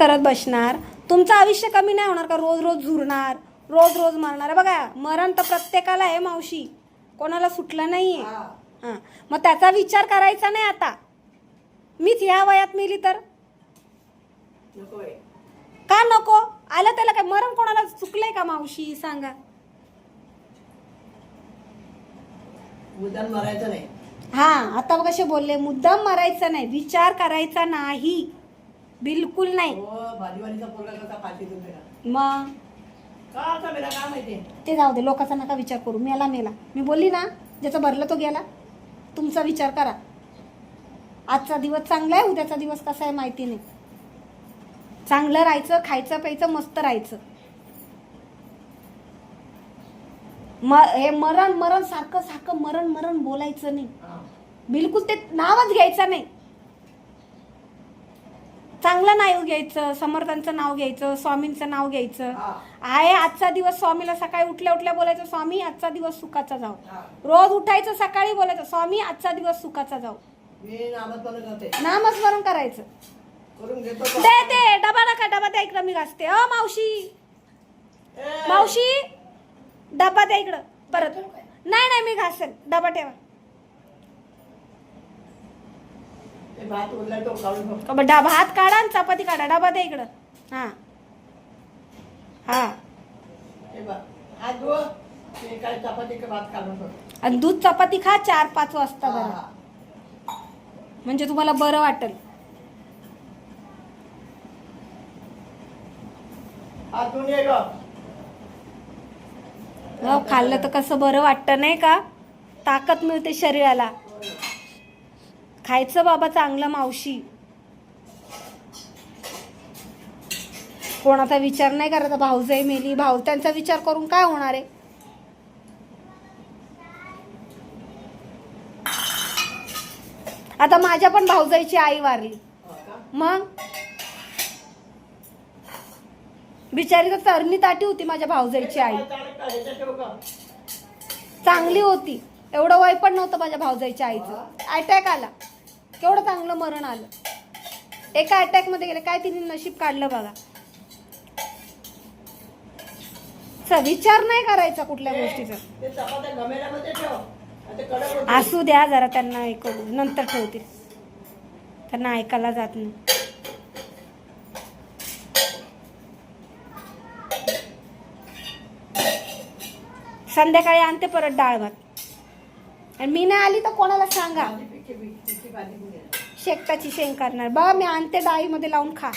करत बसणार, तुमचं आयुष्य कमी नाही होणार का? रोज रोज झुरणार, रोज रोज मरणार. बघा, मरण तर प्रत्येकाला आहे मावशी, कोणाला सुटलं नाहीये. हां, मग त्याचा विचार करायचा नाही आता. मीच ह्या वयात मेली तर का नको? आलं त्याला काय? मरण कोणाला चुकलंय का मावशी? सांगा. मुद्दाम मरायचं नाही. हा, आता बघ कसे बोलले, मुद्दाम मरायचं नाही, विचार करायचा नाही, बिलकुल नाही. भाजीवालीचा पोरगा कसा फाशी देऊन गेला. मग का मेला काय माहिती? ते जाऊ दे, लोकांचा नका विचार करू. मेला मेला, मी बोलली ना, ज्याचं भरलं तो गेला. तुमचा विचार करा. आजचा दिवस चांगला आहे, उद्याचा दिवस कसा आहे माहिती नाही. चांगलं राहायचं, खायचं प्यायचं, मस्त राहायचं. हे मरण मरण सारखं सारखं मरण मरण बोलायचं नाही, बिलकुल. ते नावच घ्यायचं नाही. चांगलं नाव घ्यायचं, समर्थांचं नाव घ्यायचं, स्वामींचं नाव घ्यायचं. आहे आजचा दिवस, स्वामीला सकाळी उठल्या उठल्या बोलायचं, स्वामी आजचा दिवस सुखाचा जाऊ. रोज उठायचं, सकाळी बोलायचं, स्वामी आजचा दिवस सुखाचा जाऊ. नामस्मरण करायचं. ते डबा नका, डबा द्या इकडं, मी घासते. मावशी, मावशी डबा द्या इकडं परत. नाही नाही, मी घासेल, डबा ठेवा. भात काढा आणि चपाती काढा, डबा द्या इकडं. हा हा, आणि दूध चपाती खा 4-5 वाजता बरं, म्हणजे तुम्हाला बरं वाटेल. खाल्लं तर कसं बरं वाटतं नाही का? ताकद मिळते शरीराला. खायचं बाबा चांगलं मावशी. कोणाचा विचार नाही करायचा. भाऊजाई मेली, त्यांचा विचार करून काय होणार आहे? आता माझ्या पण भाऊजाईची आई वारली, मग बिचारी तर तरणी ताटी होती माझ्या भाऊजाईची आई. चांगली होती, एवढं वय पण नव्हतं माझ्या भाऊजाईच्या आईचं. अटॅक आला, केवढं चांगलं मरण आलं. एका अटॅक मध्ये गेले. काय तिने नशीब काढलं बघा. विचार नाही करायचा कुठल्या गोष्टीचा. असू द्या जरा, त्यांना ऐकू, नंतर ठेवतील. त्यांना ऐकायला जात नाही. संध्याकाळी आणते परत डाळ भात. आणि मी नाही आली तर कोणाला सांगा, शेकटाची शेंग करणार. बघा, मी आणते डाळीमध्ये लावून खा.